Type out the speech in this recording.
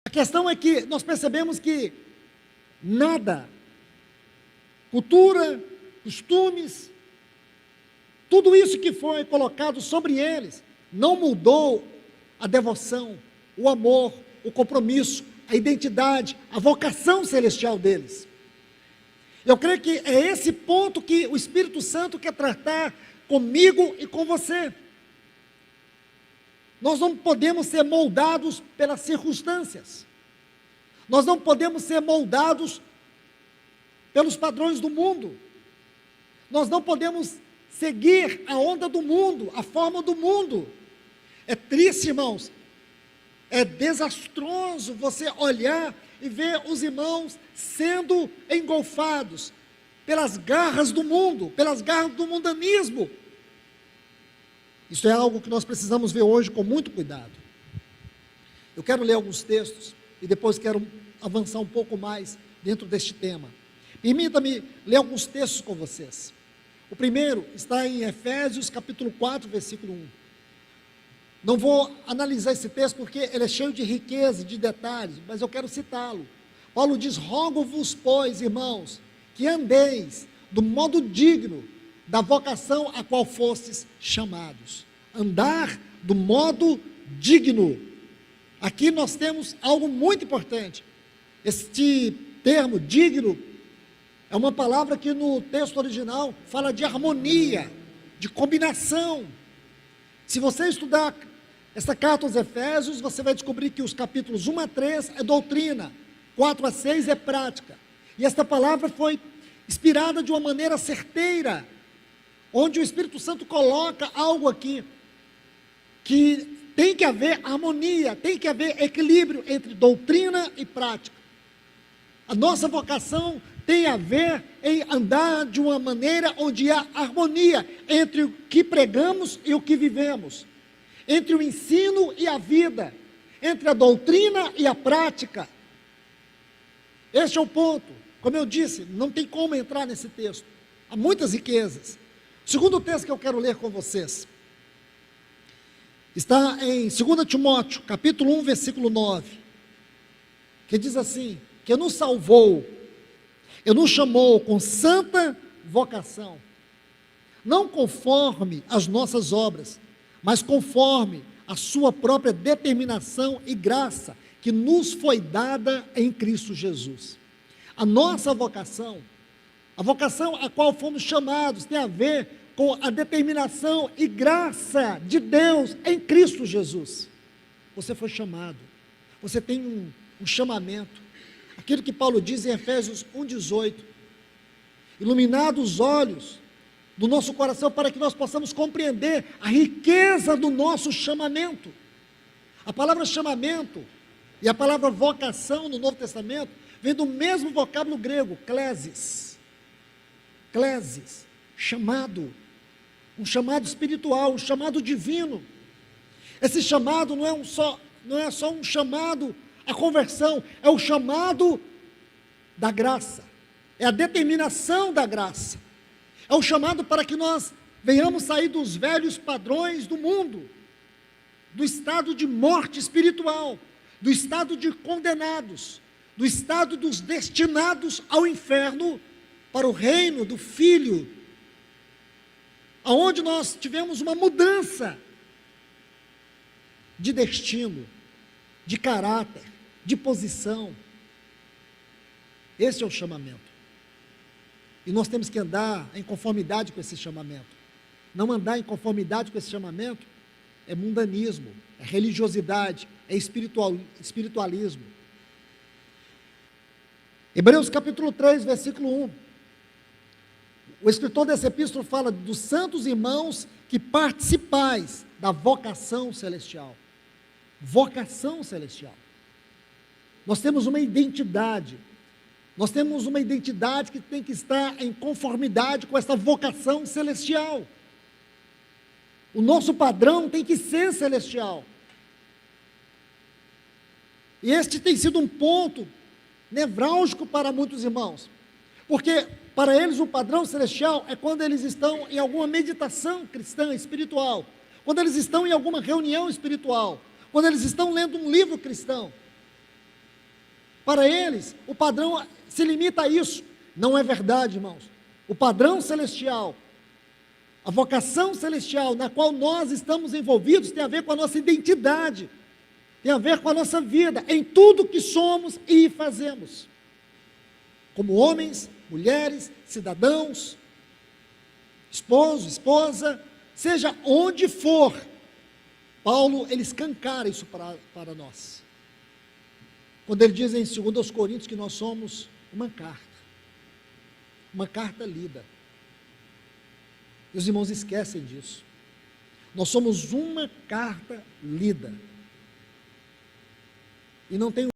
A questão é que nós percebemos que nada, cultura, costumes, tudo isso que foi colocado sobre eles, não mudou a devoção, o amor, o compromisso, a identidade, a vocação celestial deles. Eu creio que é esse ponto que o Espírito Santo quer tratar comigo e com você. Nós não podemos ser moldados pelas circunstâncias. Nós não podemos ser moldados pelos padrões do mundo. Nós não podemos seguir a onda do mundo, a forma do mundo. É triste, irmãos. É desastroso você olhar e ver os irmãos sendo engolfados pelas garras do mundo, pelas garras do mundanismo. Isso é algo que nós precisamos ver hoje com muito cuidado. Eu quero ler alguns textos e depois quero avançar um pouco mais dentro deste tema. Permita-me ler alguns textos com vocês. O primeiro está em Efésios capítulo 4, versículo 1. Não vou analisar esse texto porque ele é cheio de riqueza, de detalhes, mas eu quero citá-lo. Paulo diz: rogo-vos, pois, irmãos, que andeis do modo digno da vocação a qual fostes chamados. Andar do modo digno. Aqui nós temos algo muito importante. Este termo, digno, é uma palavra que no texto original fala de harmonia, de combinação. Se você estudar esta carta aos Efésios, você vai descobrir que os capítulos 1 a 3 é doutrina, 4 a 6 é prática. E esta palavra foi inspirada de uma maneira certeira, onde o Espírito Santo coloca algo aqui, que tem que haver harmonia, tem que haver equilíbrio entre doutrina e prática. A nossa vocação tem a ver em andar de uma maneira onde há harmonia entre o que pregamos e o que vivemos, entre o ensino e a vida, entre a doutrina e a prática. Este é o ponto. Como eu disse, não tem como entrar nesse texto. Há muitas riquezas. O segundo texto que eu quero ler com vocês está em 2 Timóteo, capítulo 1, versículo 9, que diz assim: que nos salvou, e nos chamou com santa vocação, não conforme as nossas obras, mas conforme a sua própria determinação e graça, que nos foi dada em Cristo Jesus. A nossa vocação, a vocação a qual fomos chamados, tem a ver com a determinação e graça de Deus em Cristo Jesus. Você foi chamado, você tem um chamamento, aquilo que Paulo diz em Efésios 1,18, iluminados os olhos do nosso coração para que nós possamos compreender a riqueza do nosso chamamento. A palavra chamamento e a palavra vocação no Novo Testamento vem do mesmo vocábulo grego, klesis, chamado, um chamado espiritual, um chamado divino. Esse chamado não é só um chamado à conversão, é o chamado da graça, é a determinação da graça, é o chamado para que nós venhamos sair dos velhos padrões do mundo, do estado de morte espiritual, do estado de condenados, do estado dos destinados ao inferno, para o reino do Filho, aonde nós tivemos uma mudança de destino, de caráter, de posição. Esse é o chamamento. E nós temos que andar em conformidade com esse chamamento. Não andar em conformidade com esse chamamento é mundanismo, é religiosidade, é espiritualismo. Hebreus capítulo 3, versículo 1. O escritor dessa epístola fala dos santos irmãos que participais da vocação celestial. Vocação celestial. Nós temos uma identidade. Nós temos uma identidade que tem que estar em conformidade com essa vocação celestial. O nosso padrão tem que ser celestial. E este tem sido um ponto nevrálgico para muitos irmãos, porque para eles o padrão celestial é quando eles estão em alguma meditação cristã, espiritual, quando eles estão em alguma reunião espiritual, quando eles estão lendo um livro cristão. Para eles, o padrão se limita a isso. Não é verdade, irmãos. O padrão celestial, a vocação celestial na qual nós estamos envolvidos tem a ver com a nossa identidade, tem a ver com a nossa vida, em tudo que somos e fazemos. Como homens, mulheres, cidadãos, esposo, esposa, seja onde for, Paulo, ele escancara isso para nós. Quando ele diz em 2 Coríntios que nós somos uma carta lida. E os irmãos esquecem disso. Nós somos uma carta lida. E não tem